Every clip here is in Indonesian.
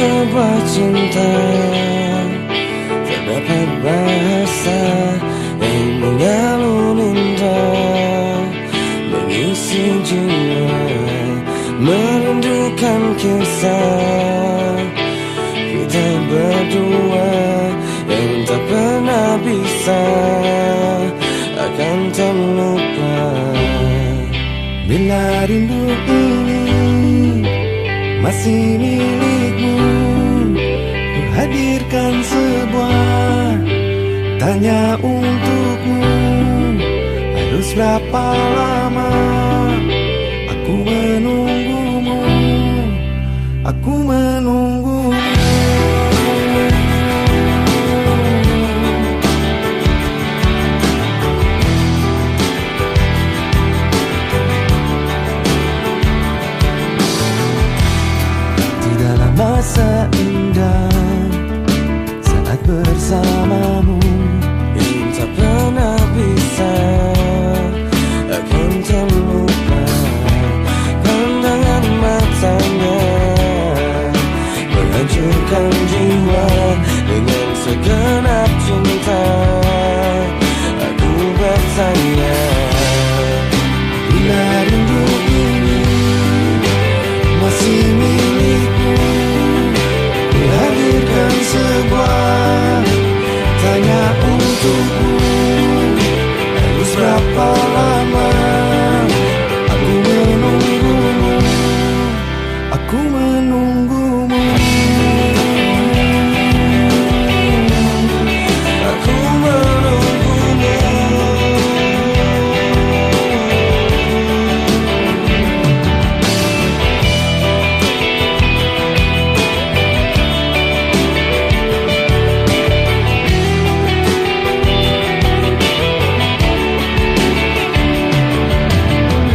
sebuah cinta terdapat bahasa yang mengalun indah, mengisi jiwa, merindukan kisah kita berdua yang tak pernah bisa akan terlupa. Bila rindu ini masih milikmu, ku hadirkan sebuah tanya untukmu. Harus berapa lama aku menunggumu, aku menunggumu. Tidaklah masa indah saat bersamamu yang tak pernah bisa akan terlupa. Pandangan matanya menghancurkan jiwa, dengan segenap cinta aku bertanya. Bila rindu ini masih milikmu, ku hadirkan sebuah tanya untukmu. Harus berapa lama aku menunggumu, aku menunggumu, aku menunggumu.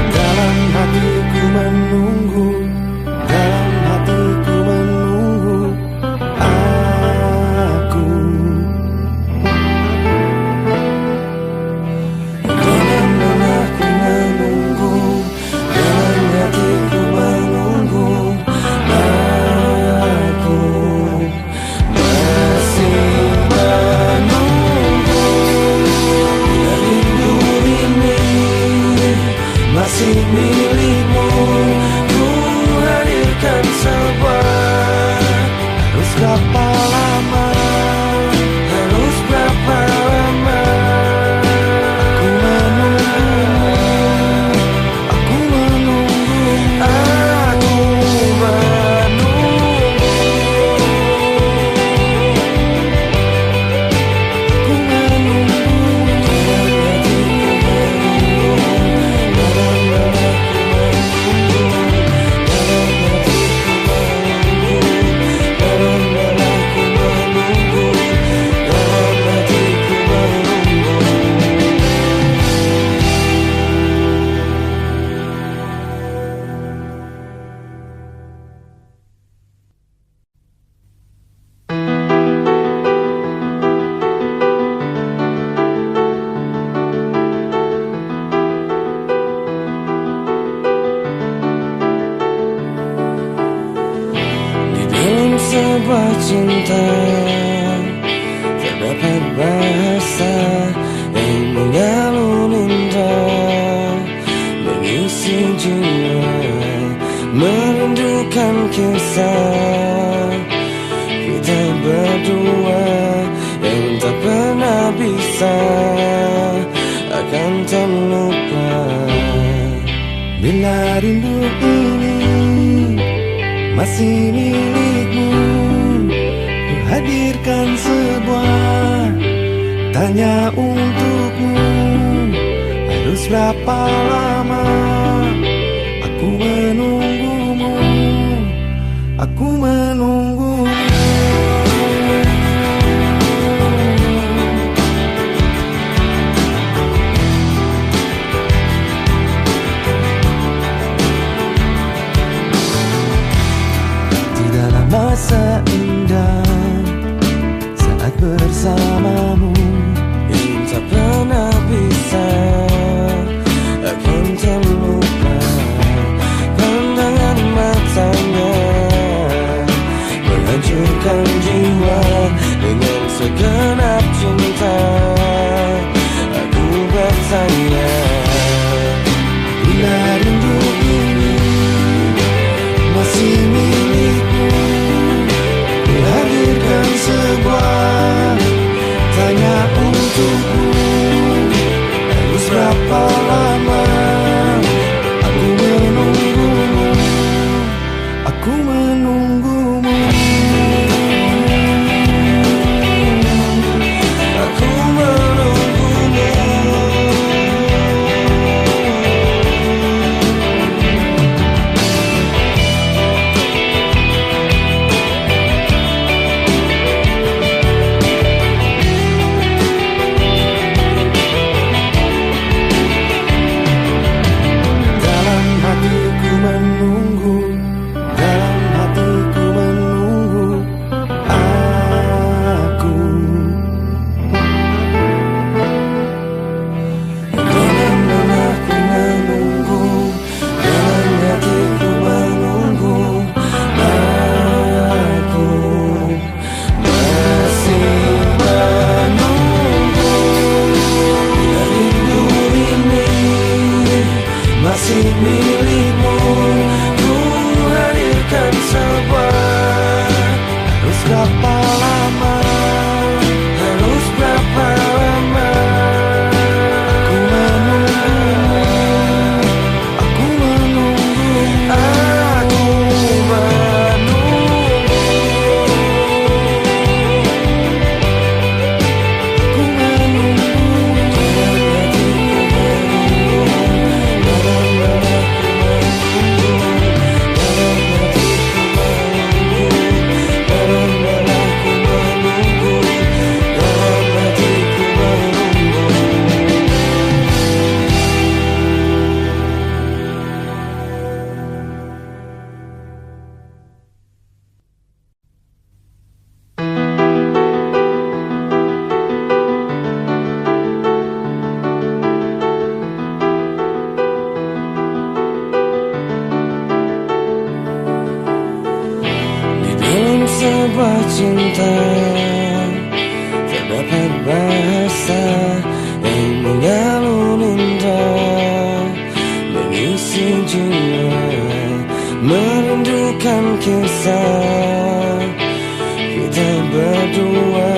Dalam hatiku menunggu, dalam hatiku menunggu aku. Dalam aku menunggu, dalam hatiku menunggu aku. Masih menunggu, rindu ini masih milikmu, ku hadirkan sebuah. Harus berapa lama, harus berapa lama aku menunggumu, aku menunggumu, aku menunggumu, aku di dalam sebuah cinta terdapat bahasa yang mengalun indah, mengisi jiwa, merindukan kisah kita berdua yang tak pernah bisa akan terlupa. Bila rindu ini masih milikmu, ku hadirkan sebuah tanya untukmu. Harus berapa lama aku menunggumu, aku menunggumu. Tidaklah masa indah saat bersamamu yang tak pernah bisa akan terlupa. Pandangan matanya menghancurkan jiwa dengan segenap cinta. Aku bertanya, bila rindu ini masih milikmu, ku hadirkan sebuah tanya untukmu. Harus berapa lama aku menunggumu, aku menunggumu, aku menunggumu. Dalam hatiku menunggu, dalam hatiku menunggu aku. Dalam aku menunggu, dalam hatiku menunggu aku. Masih menunggu, rindu ini masih milikmu. Ku hadirkan sebuah. Harus berapa lama? Harus berapa lama? Aku menunggumu, aku menunggu, aku menunggu, aku di dalam sebuah cinta terdapat bahasa yang mengalun indah, mengisi jiwa, merindukan kisah kita berdua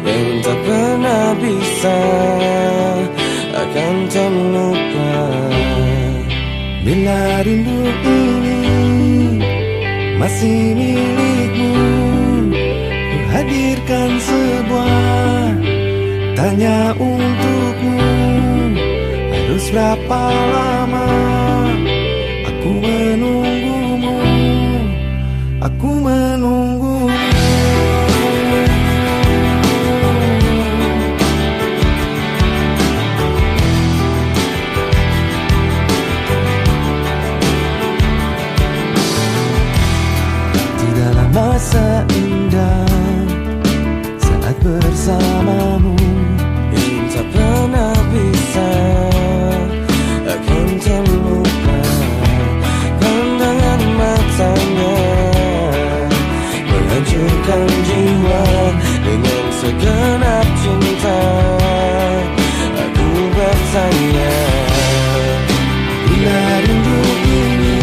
yang tak pernah bisa akan terlupa. Bila rindu ini masih milikmu, ku hadirkan sebuah tanya untukmu. Harus berapa lama aku menunggumu, aku menunggumu. Tidaklah masa indah saat bersamamu yang tak pernah bisa akan terlupa. Pandangan matanya menghancurkan jiwa dengan segenap cinta. Aku bertanya, bila rindu ini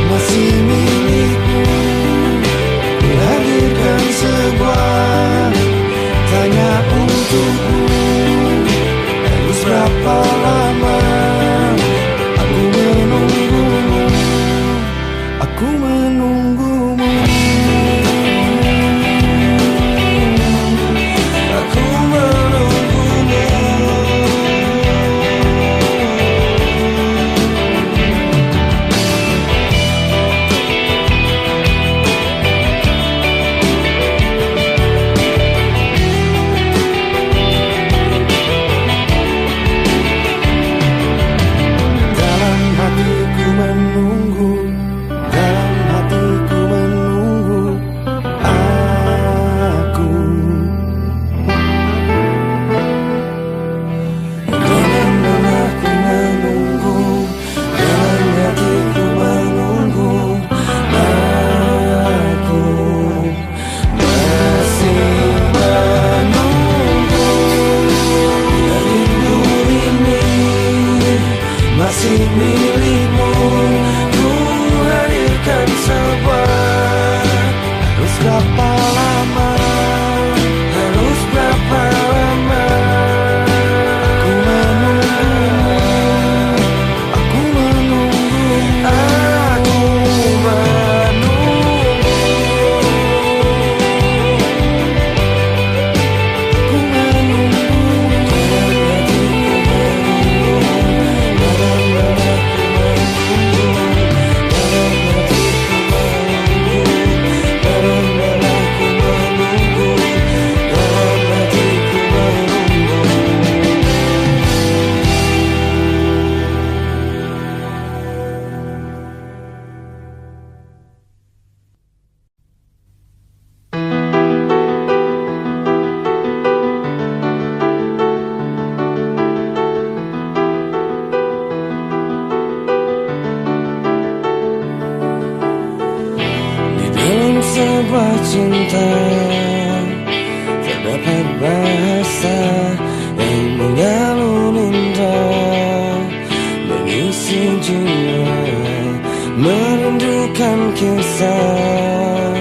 masih milikmu, ku hadirkan sebuah tanya untukmu. Harus berapa lama aku menunggumu, aku menunggumu, aku menunggumu. sebuah cinta, terdapat bahasa yang mengalun indah, mengisi jiwa, merindukan kisah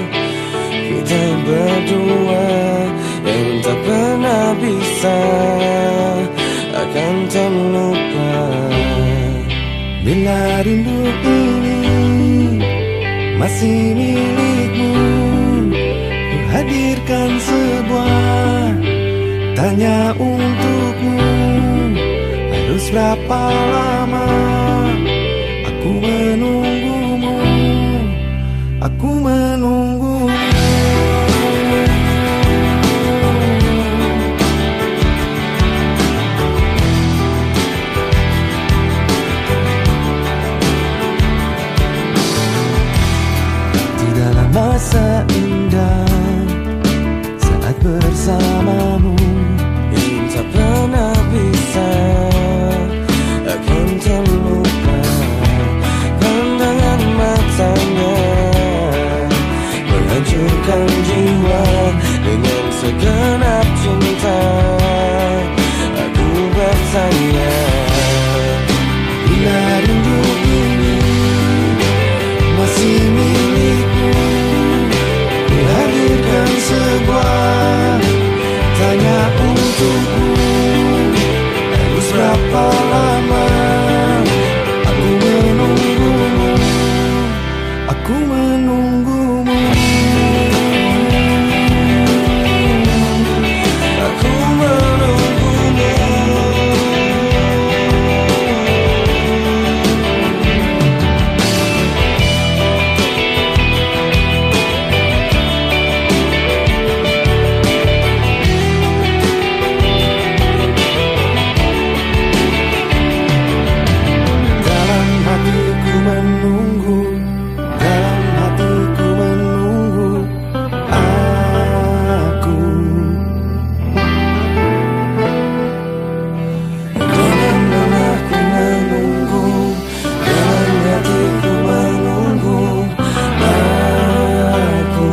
kita berdua yang tak pernah bisa akan terlupa. Bila rindu ini masih milikmu, ku hadirkan sebuah tanya untukmu. Harus berapa lama aku menunggumu, aku menunggumu. Tidaklah masa indah saat bersamamu yang tak pernah bisa akan terlupa. Pandangan matanya menghancurkan jiwa dengan segenap cinta. Aku bertanya, bila rindu ini masih milikmu, ku hadirkan sebuah tanya untukmu. Harus berapa lama aku menunggumu, aku menunggumu, aku menunggumu. Dalam hatiku menunggu, dalam hatiku menunggu aku. Dalam aku menunggu, dalam hatiku menunggu aku.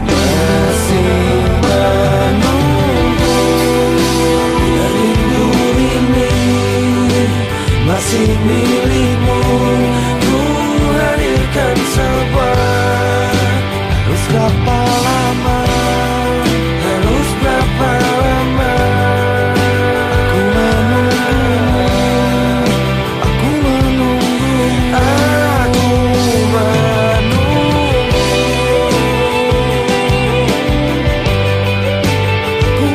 Masih menunggu, bila rindu ini masih milikmu, ku hadirkan sebuah. Harus berapa lama, harus berapa lama aku menunggumu, aku menunggumu, aku menunggumu, aku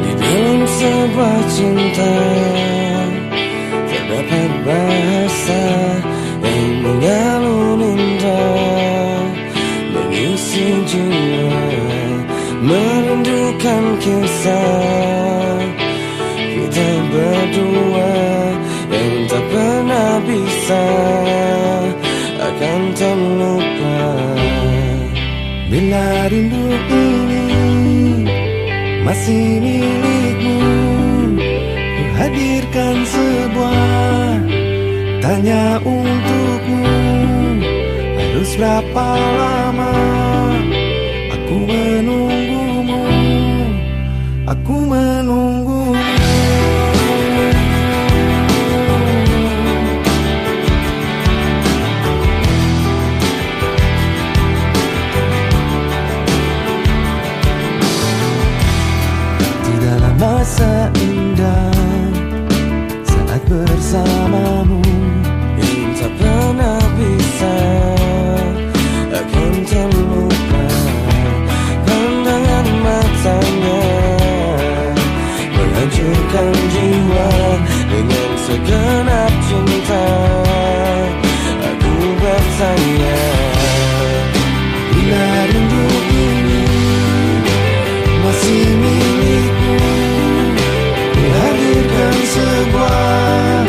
di dalam sebuah cinta terdapat bahasa yang mengalun indah, mengisi jiwa, merindukan kisah kita berdua yang tak pernah bisa akan terlupa. Bila rindu ini masih milikmu, ku hadirkan sebuah tanya untukmu. Harus berapa lama aku menunggumu, aku menunggumu. Tidaklah masa indah saat bersamamu yang tak pernah bisa akan terlupa. Pandangan matanya menghancurkan menghancurkan jiwa dengan segenap cinta. Aku bertanya, bila rindu ini masih milikmu, kuhadirkan sebuah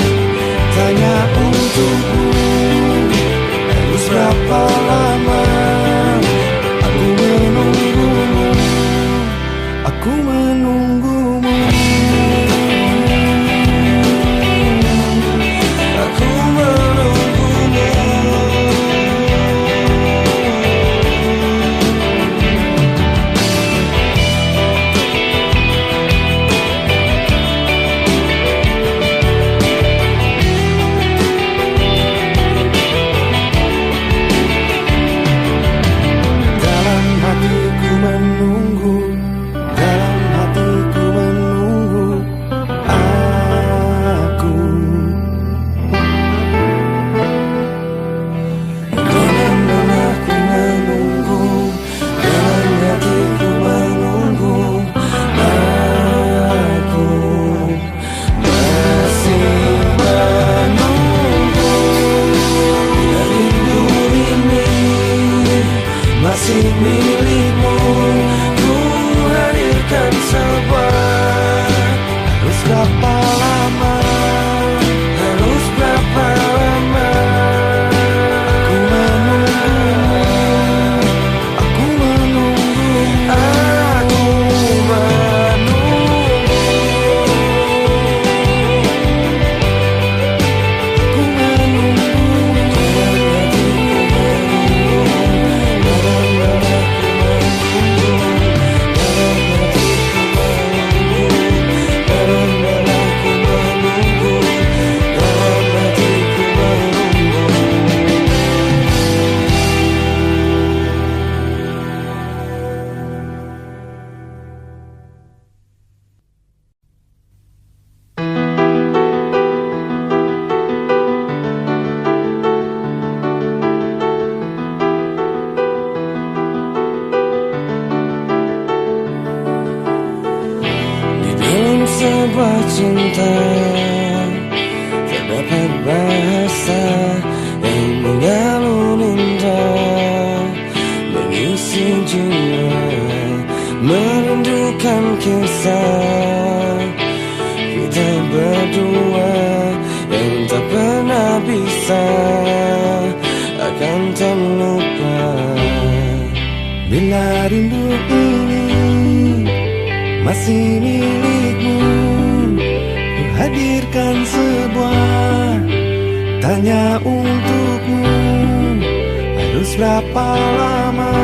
tanya untukmu. Harus berapa lama aku menunggumu, aku menunggumu, aku menunggumu. Dalam hatiku menunggu, dalam hatiku menunggu aku. Dalam aku menunggu, dalam hatiku menunggu aku. Masih menunggu, bila rindu ini masih milikmu, ku hadirkan sebuah. Harus berapa lama, harus berapa lama aku menunggumu, aku menunggu, aku menunggu, aku sebuah cinta terdapat bahasa yang mengalun indah, mengisi jiwa, merindukan kisah kita berdua yang tak pernah bisa akan terlupa. Bila rindu ini masih milikmu, ku hadirkan sebuah tanya untukmu. Harus berapa lama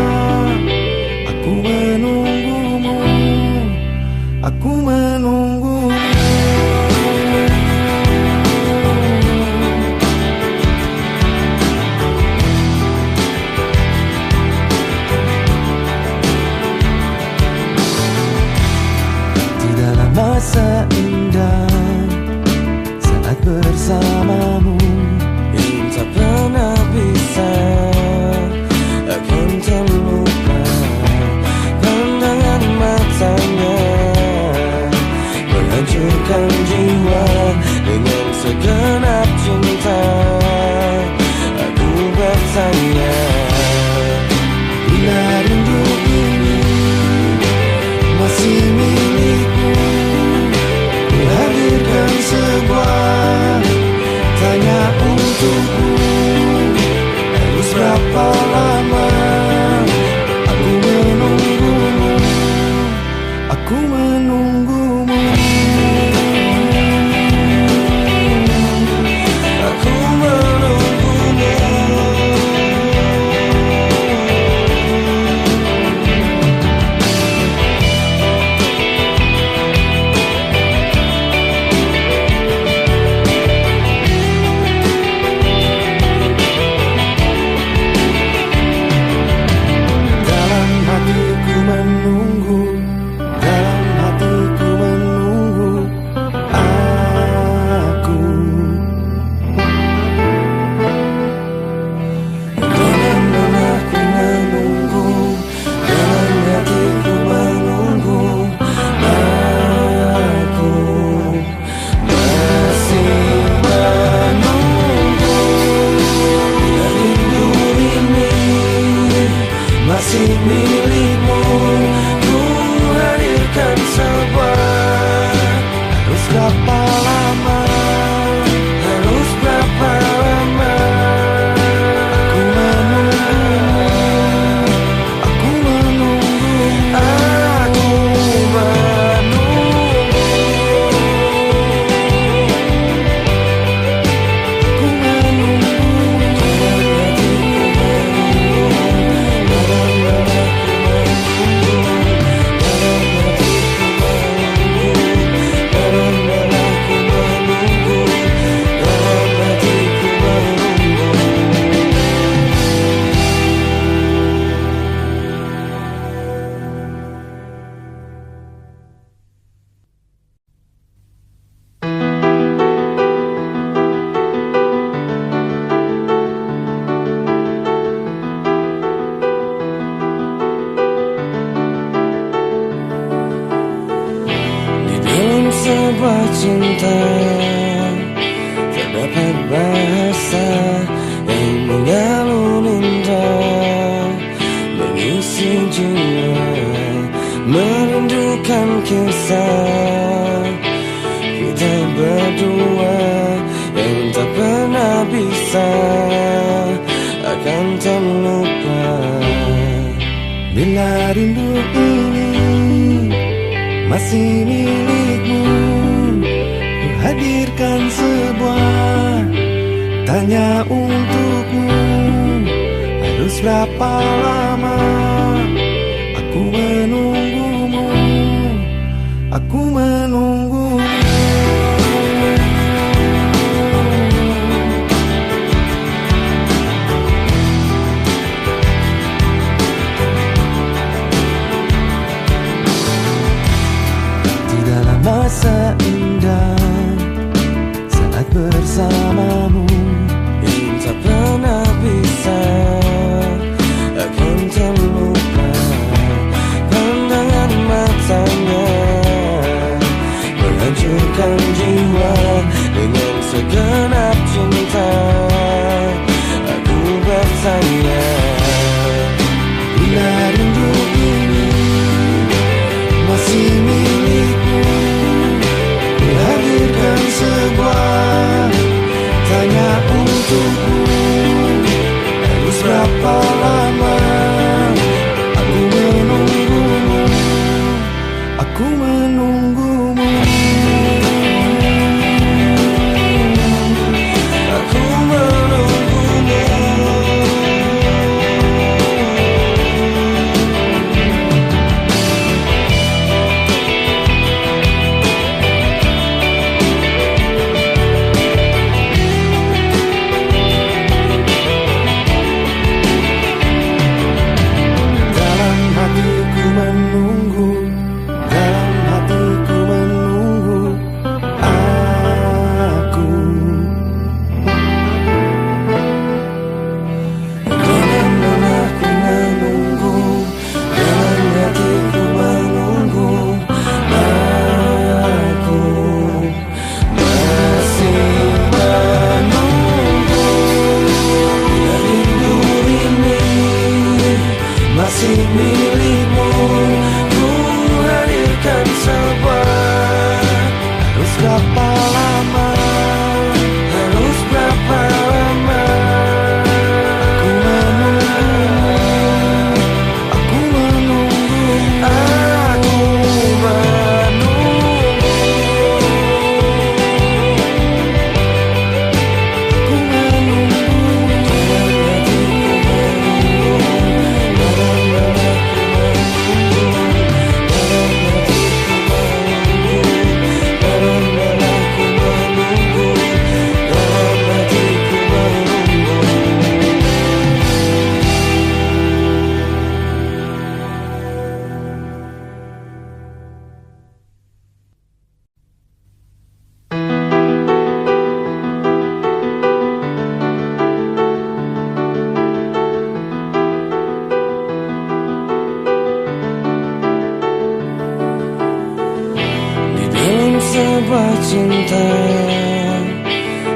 aku menunggumu, aku menunggumu. Masa indah saat bersamamu yang tak pernah bisa akan terlupa. Pandangan matanya menghancurkan jiwa dengan segenap cinta. Aku bertanya, bila rindu ini masih milikmu, hadirkan sebuah tanya untukmu. Harus berapa lama aku menunggumu, aku menunggumu, aku menunggumu. berapa lama? Harus berapa lama? Aku menunggumu, aku menunggumu, aku menunggumu, aku sebuah cinta terdapat bahasa yang mengalun indah, mengisi jiwa, merindukan kisah kita berdua yang tak pernah bisa akan terlupa. Bila rindu ini masih milikmu, ku hadirkan sebuah tanya untukmu. Harus berapa lama aku menunggumu, aku menunggumu. Masa indah saat bersamamu yang tak pernah bisa akan terlupa. Pandangan matanya menghancurkan jiwa dengan segenap cinta. Aku bertanya, bila rindu ini masih milikmu, hadirkan sebuah tanya untukmu. Harus berapa lama aku menunggumu, aku menunggumu, aku menunggumu. Masih milikmu, ku hadirkan sebuah. Harus berapa lama? Harus berapa lama? Aku menunggumu, aku menunggumu, aku menunggumu, aku sebuah cinta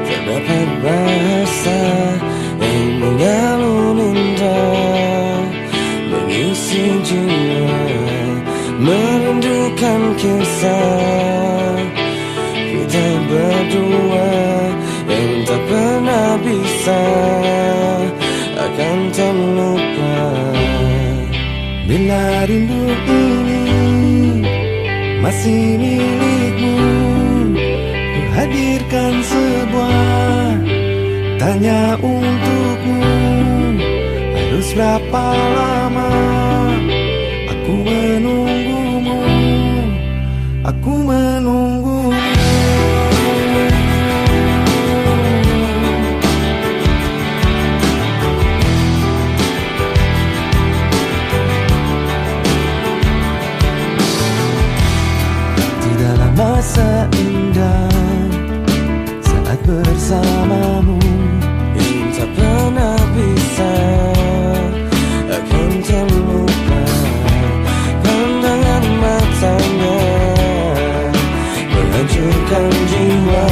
terdapat bahasa yang mengalun indah, mengisi jiwa, merindukan kisah hadirkan sebuah tanya untukmu. Harus berapa lama aku menunggumu, aku menunggumu. Tidaklah masa indah saat bersamamu, yang tak pernah bisa akan terlupa. Pandangan matanya menghancurkan jiwa.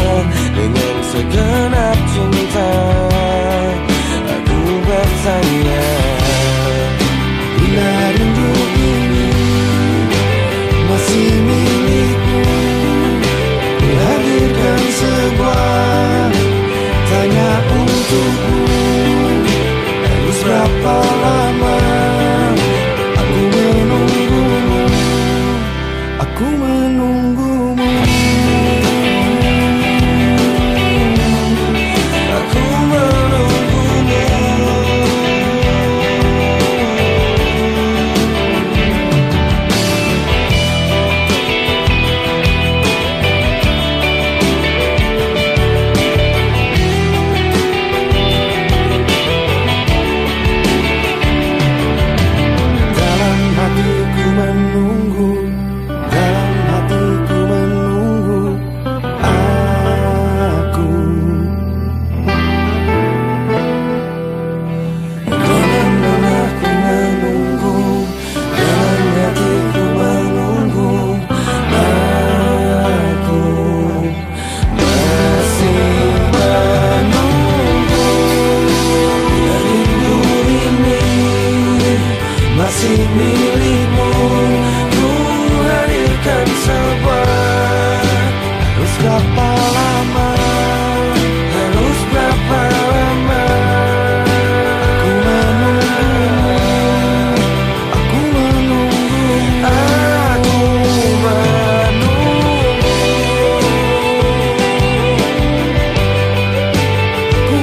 Dengan segenap cinta aku bertanya, bila rindu ini masih milikmu, hadirkan sebuah tanya untukmu. Harus berapa lama aku menunggumu, aku menunggumu, aku menunggumu. Masih milikmu, ku hadirkan sebuah. Harus berapa lama, harus berapa lama aku menunggumu, aku menunggumu, aku menunggumu, aku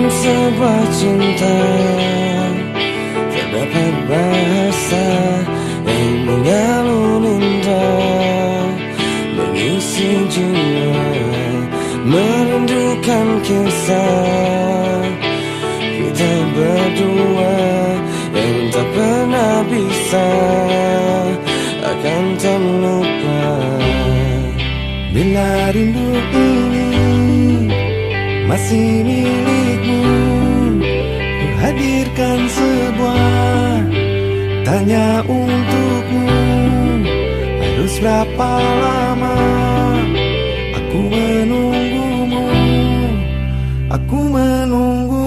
sebuah cinta, terdapat bahasa yang mengalun indah, mengisi jiwa, merindukan kisah kita berdua yang tak pernah bisa akan terlupa. Bila rindu ini masih milikmu, ku hadirkan sebuah tanya untukmu. Harus berapa lama aku menunggumu, aku menunggumu.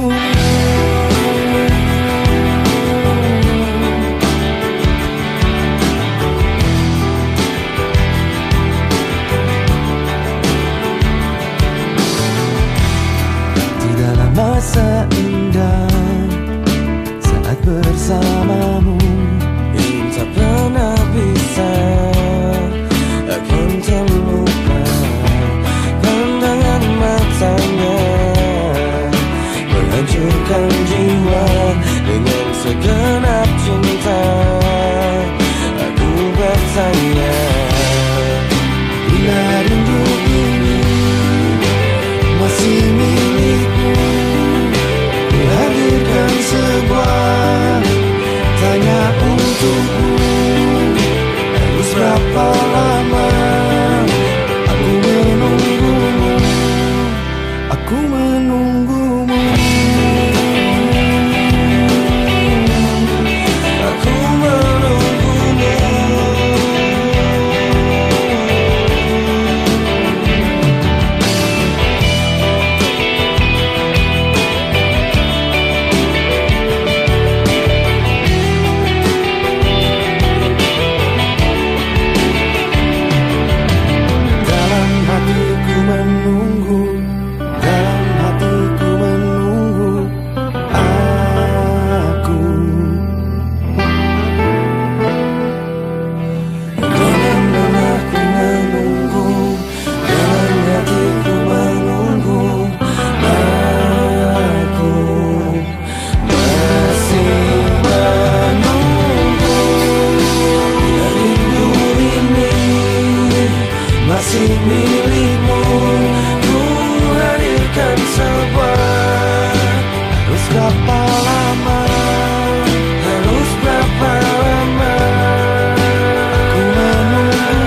Masa indah saat bersamamu, yang tak pernah bisa akan terlupa. Pandangan matanya menghancurkan jiwa. Dengan segenap cinta aku bertanya, bila rindu ini masih milikmu, hadirkan sebuah tanya untukmu. Harus berapa lama aku menunggumu, aku menunggumu. berapa lama? Harus berapa lama? Aku menunggumu,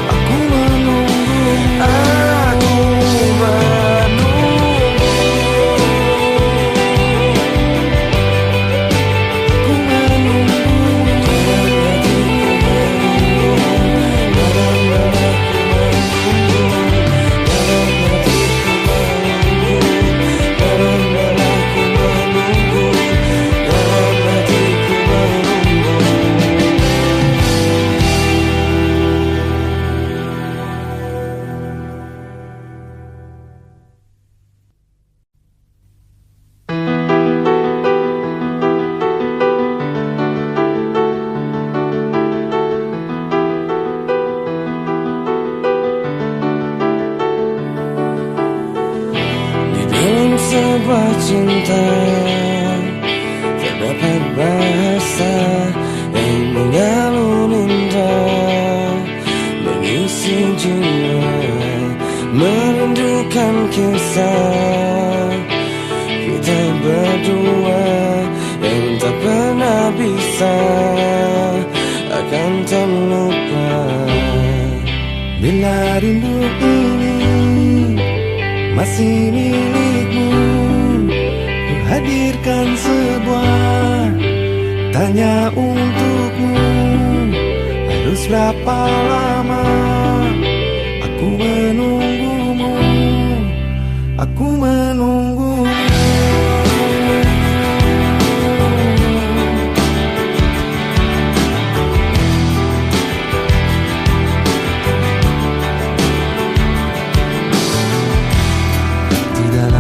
aku menunggumu, aku menunggumu, aku menunggumu. Sebuah cinta terdapat bahasa yang mengalun indah, mengisi jiwa, merindukan kisah kita berdua yang tak pernah bisa akan terlupa. Bila rindu ini masih milikmu, ku hadirkan sebuah tanya untukmu. Harus berapa lama aku menunggumu, aku menunggumu.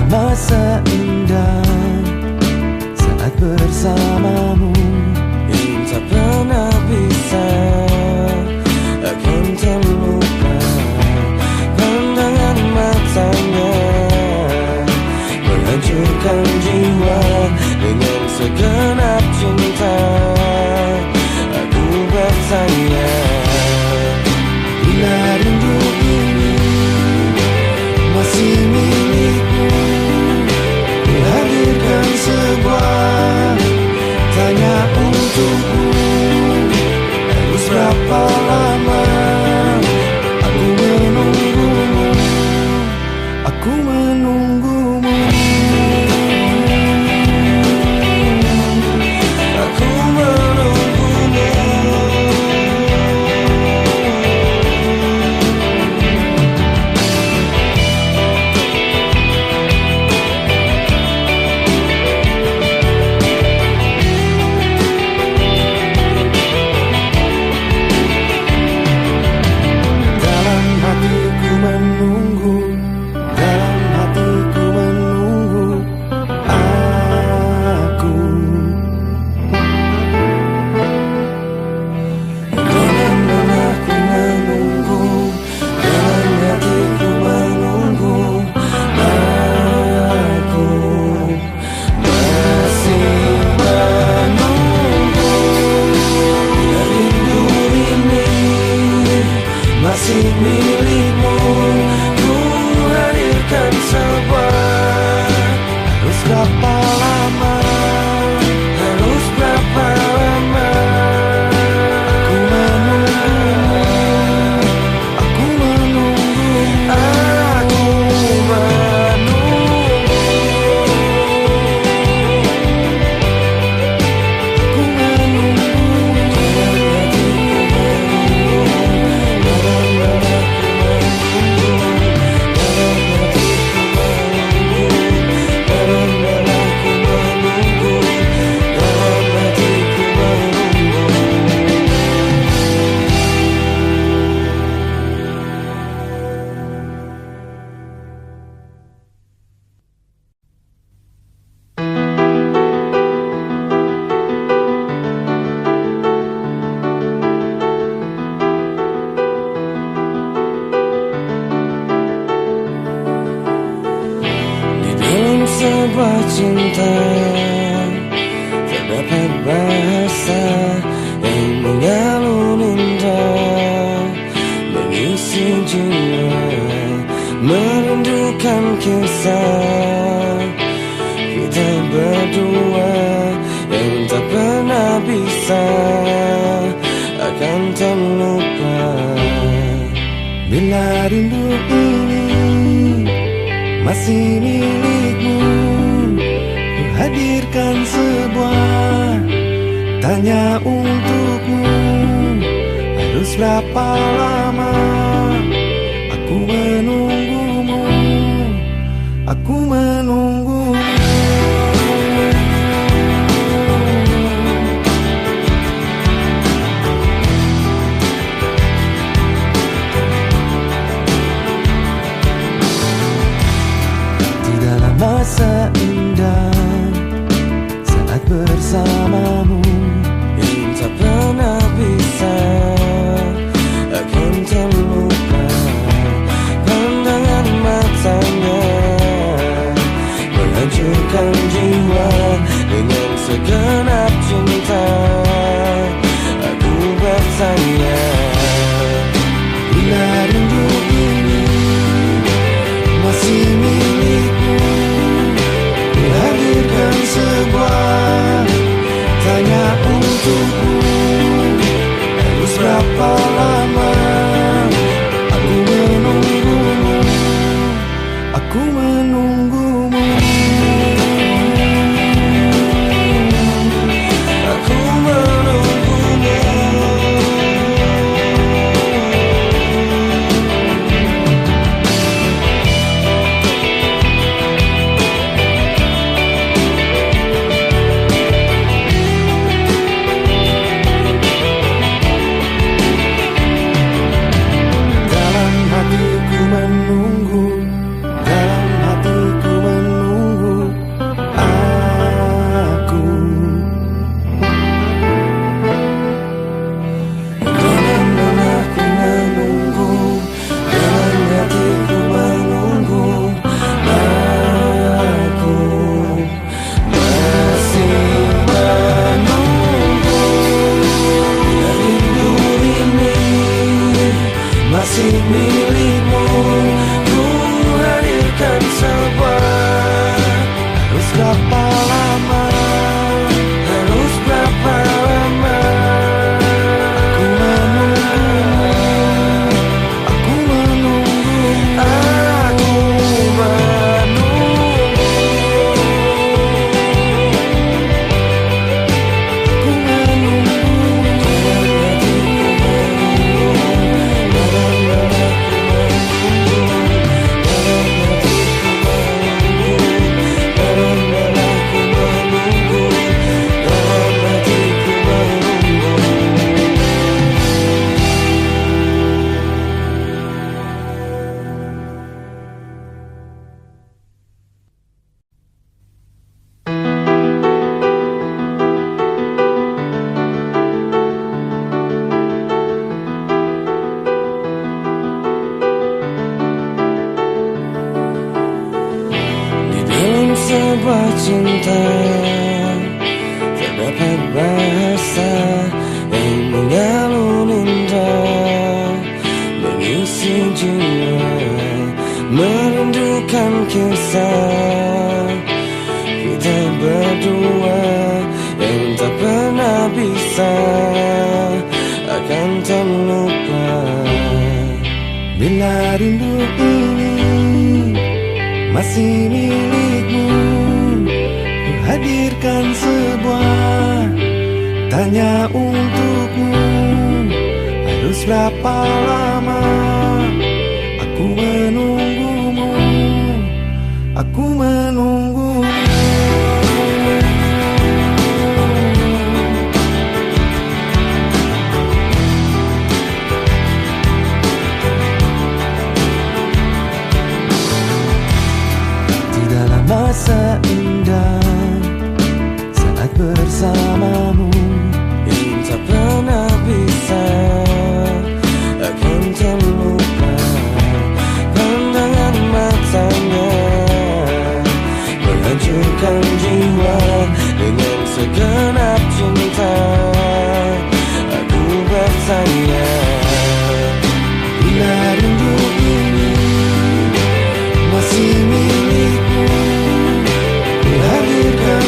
Masa indah saat bersamamu yang tak pernah bisa akan terlupa. Pandangan matanya menghancurkan jiwa dengan segenap cinta. Aku bertanya, bila rindu ini masih milikmu, hadirkan sebuah tanya untukmu. Harus berapa lama aku menunggumu, aku menunggumu, aku menunggumu. Masih milikmu, ku hadirkan sebuah. Harus berapa lama? Harus berapa lama? Aku menunggumu, aku menunggumu, aku menunggumu, aku menunggumu. Sebuah cinta terdapat bahasa yang mengalun indah, mengisi jiwa, merindukan kisah berdua yang tak pernah bisa akan terlupa. Bila rindu ini masih milikmu, ku hadirkan sebuah tanya untukmu. Harus berapa lama aku menunggumu, aku menunggumu. Tidaklah masa indah saat bersamamu yang tak pernah bisa akan terlupa. Pandangan matanya menghancurkan jiwa dengan segenap cinta. Aku bertanya, bila rindu ini masih milikmu, ku hadirkan sebuah tanya untukmu. Harus berapa lama aku menunggumu, aku menunggumu. aku menunggumu. Dalam hatiku menunggu, dalam hatiku menunggu aku. Dalam aku menunggu, dalam hatiku menunggu. Aku masih menunggu. Rindu ini masih milikmu. Ku hadirkan sebuah. Harus berapa lama Harus berapa lama aku menunggumu, aku menunggumu. aku menunggu. Aku menunggumu. Di dalam sebuah cinta terdapat bahasa yang mengalun indah, mengisi jiwa, merindukan kisah kita berdua yang tak pernah bisa akan terlupa. Bila rindu ini masih milikmu, ku hadirkan sebuah tanya untukmu. Harus berapa lama aku menunggumu, aku menunggumu. Tidaklah masa indah saat bersamamu Yang tak pernah bisa akan terlupa. Pandangan matanya menghancurkan jiwa dengan segenap cinta. Aku bertanya, bila rindu ini masih milikmu, ku hadirkan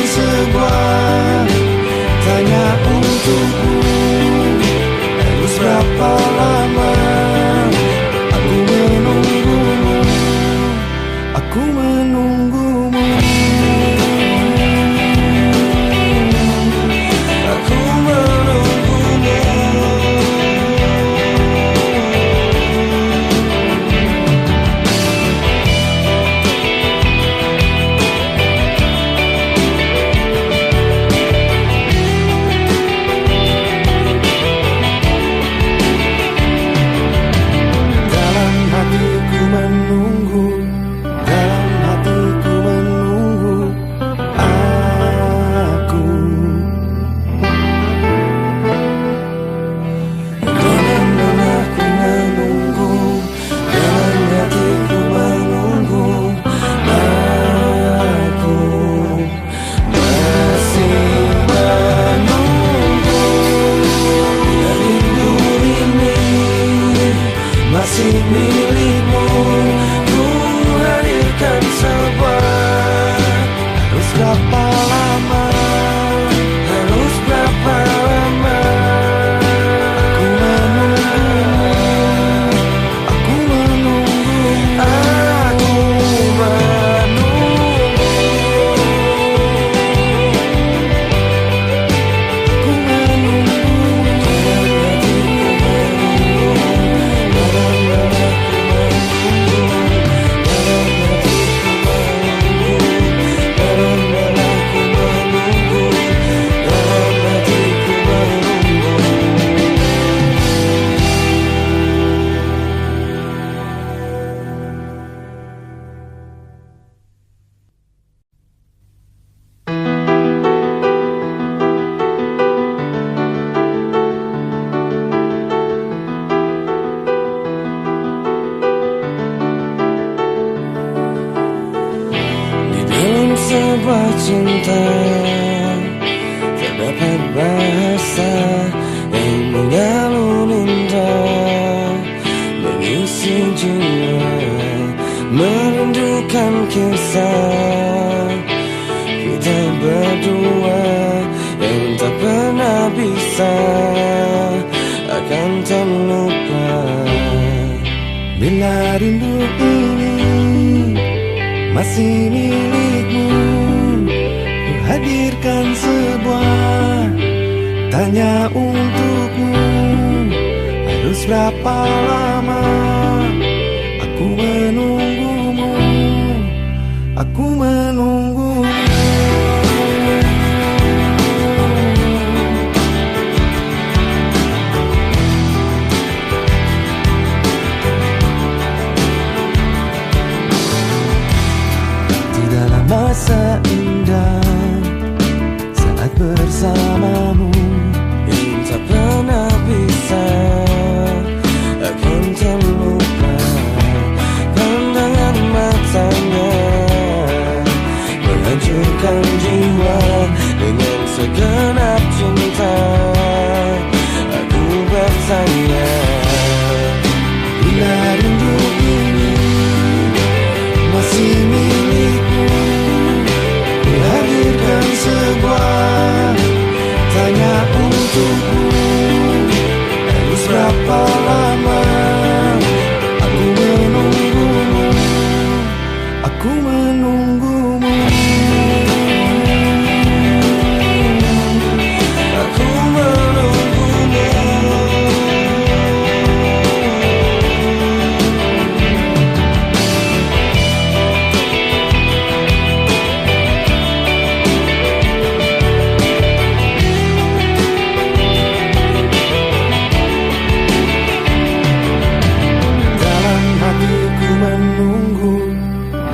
sebuah cinta, terdapat bahasa yang mengalun indah, mengisi jiwa, merindukan kisah kita berdua yang tak pernah bisa akan terlupa. Bila rindu ini masih milikmu, ku hadirkan sebuah tanya untukmu. Harus berapa lama aku menunggumu, aku menunggumu. Tidaklah masa indah saat bersamamu yang tak pernah bisa akan terlupa. Pandangan matanya menghancurkan jiwa dengan segenap cinta. Aku bertanya, bila rindu ini masih milikmu, ku hadirkan sebuah tanya untukmu. Harus berapa lama aku menunggumu, aku menunggumu, aku menunggumu. dalam hatiku menunggu,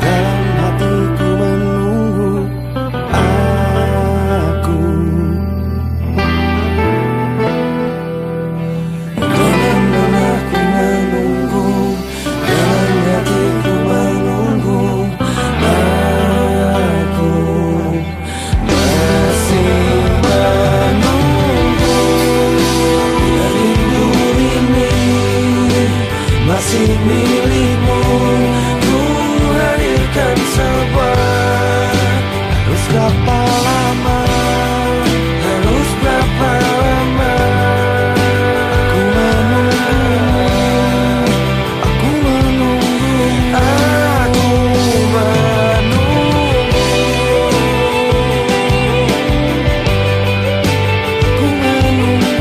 dalam hatiku menunggu aku. Dalam aku menunggu, dalam hatiku menunggu. Aku masih menunggu. Rindu ini masih milikmu, ku hadirkan sebuah. Harus berapa lama Harus berapa lama aku menunggumu, aku menunggumu, aku menunggu. aku menunggumu.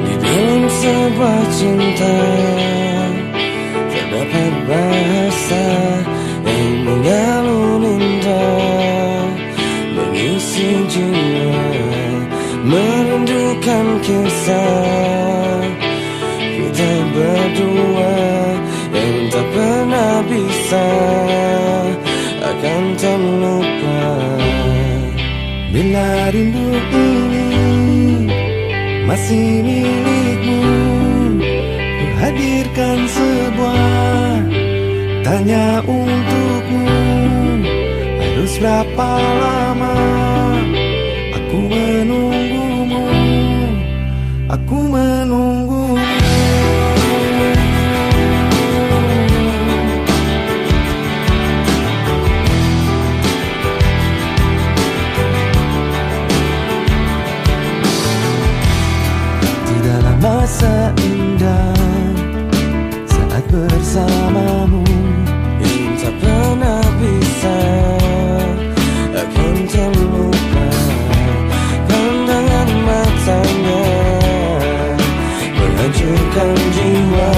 Di dalam sebuah cinta terdapat bahasa yang mengalun indah, mengisi jiwa, merindukan kisah kita berdua yang tak pernah bisa akan terlupa. Bila rindu ini masih milikmu, ku hadirkan sebuah tanya untukmu. Harus berapa lama aku menunggumu, aku menunggumu. Tidaklah masa indah saat bersamamu yang tak pernah bisa akan terlupa. Pandangan matanya menyatukan jiwa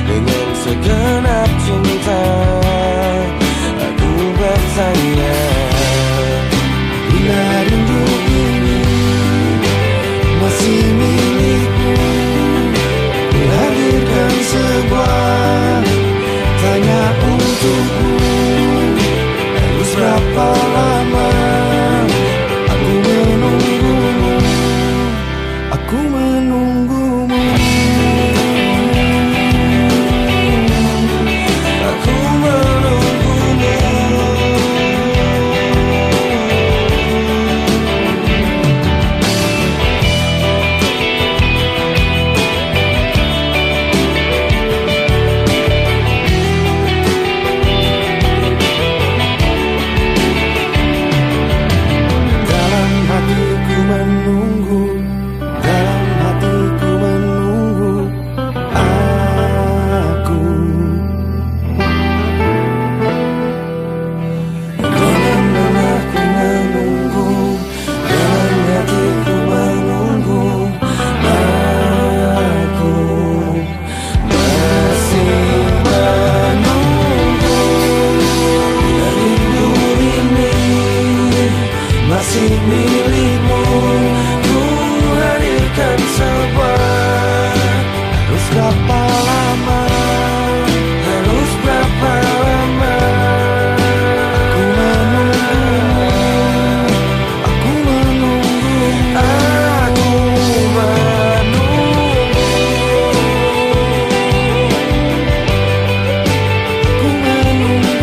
dengan segenap cinta. Aku bertanya, bila rindu ini masih milikmu, ku hadirkan sebuah tanya untukmu. Harus berapa lama aku menunggumu, aku menunggumu, aku menunggumu. dalam hatiku menunggu, dalam hatiku menunggu aku. Dalam aku menunggu, dalam hatiku menunggu. Aku masih menunggu. Rindu ini masih milikmu, ku hadirkan sebuah. Harus berapa lama, Harus berapa lama aku menunggumu, aku menunggumu, aku menunggu. aku menunggumu.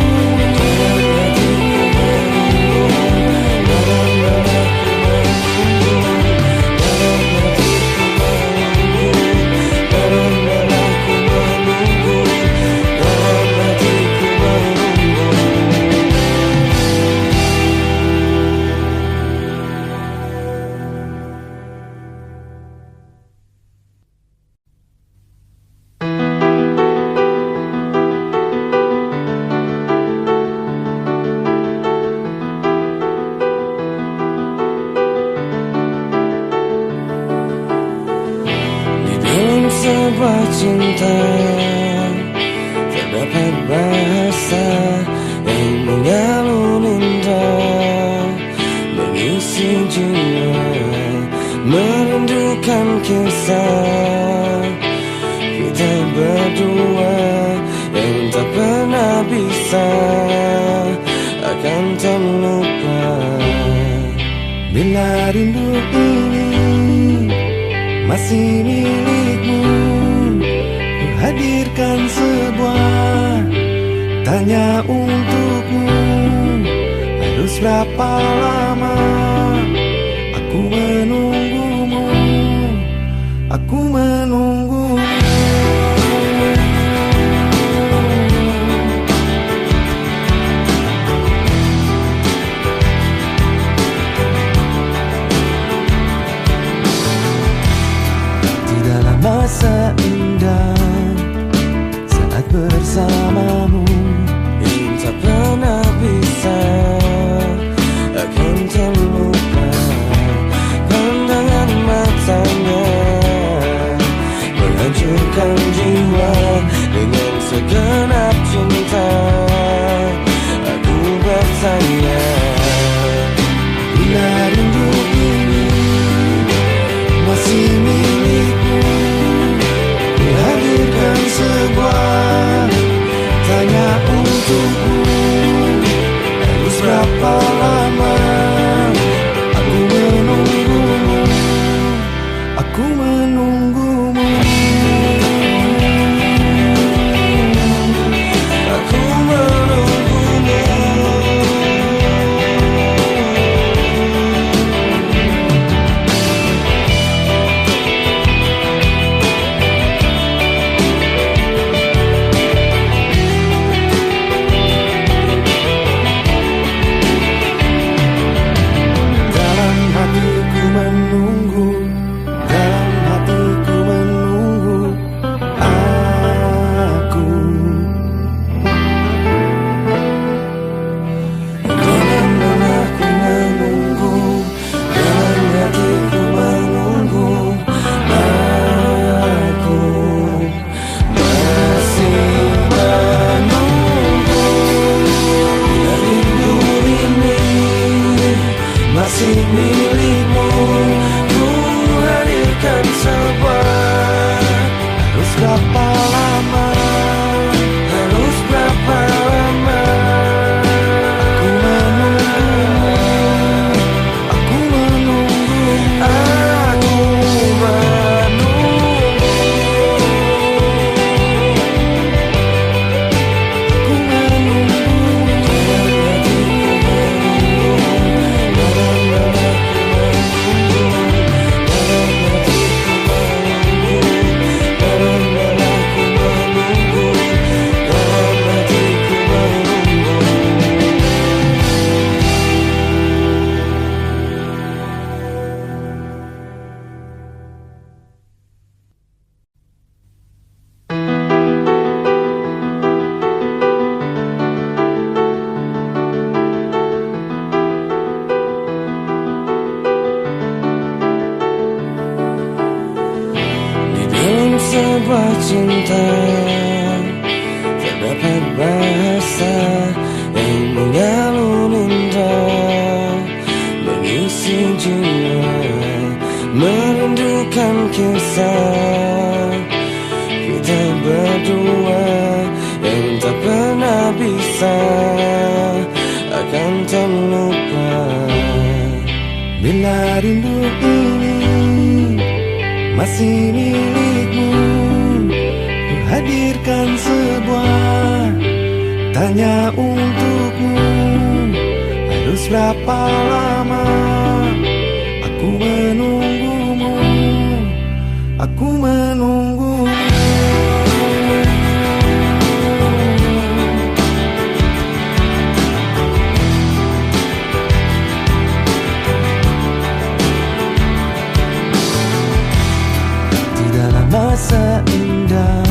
Di dalam sebuah cinta terdapat bahasa yang mengalun indah, mengisi jiwa, merindukan kisah kita berdua yang tak pernah bisa akan terlupa. Bila rindu ini masih milikmu, ku hadirkan sebuah tanya untukmu. Harus berapa lama aku menunggumu, aku menunggumu. Tidaklah masa indah saat bersamamu, Yang tak pernah bisa akan terlupa. berapa lama? Harus berapa lama? Aku menunggumu, aku menunggumu, Aku menunggu. aku menunggumu. Di dalam sebuah cinta terdapat bahasa yang mengalun indah, mengisi jiwa, merindukan kisah kita berdua yang tak pernah bisa akan terlupa. Bila rindu ini masih milikmu, ku hadirkan sebuah tanya untukmu. Harus berapa lama aku menunggumu, aku menunggumu. Tidaklah masa indah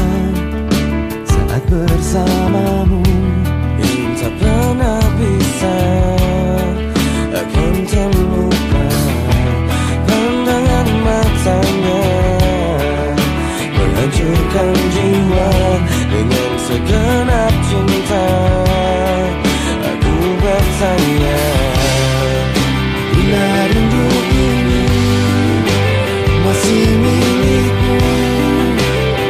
saat bersamamu, Yang tak pernah bisa akan terlupa. Pandangan matanya menghancurkan jiwa. Dengan segenap cinta aku bertanya, bila rindu ini masih milikmu,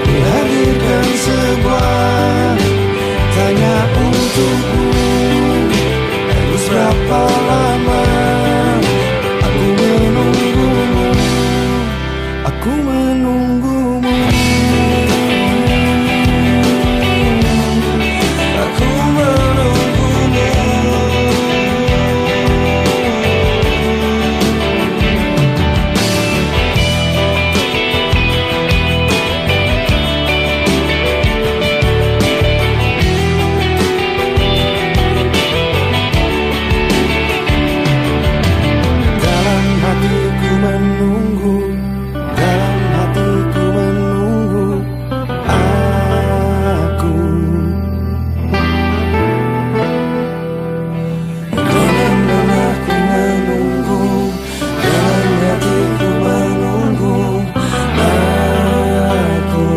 ku hadirkan sebuah tanya untukmu. Harus berapa lama aku menunggumu, aku menunggumu. aku menunggumu. Dalam hatiku menunggu, dalam hatiku menunggu aku. Dalam aku menunggu, dalam hatiku menunggu. Aku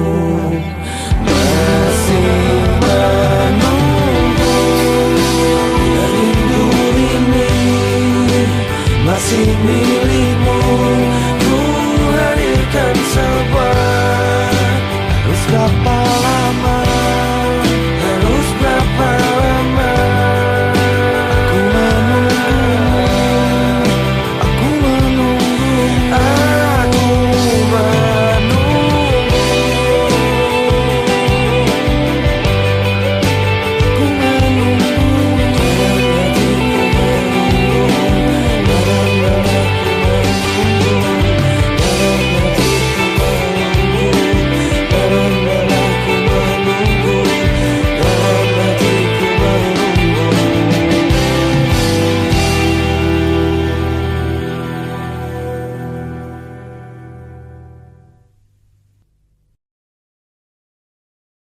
masih menunggu. Rindu ini masih milikmu. Ku hadirkan sebuah Harus berapa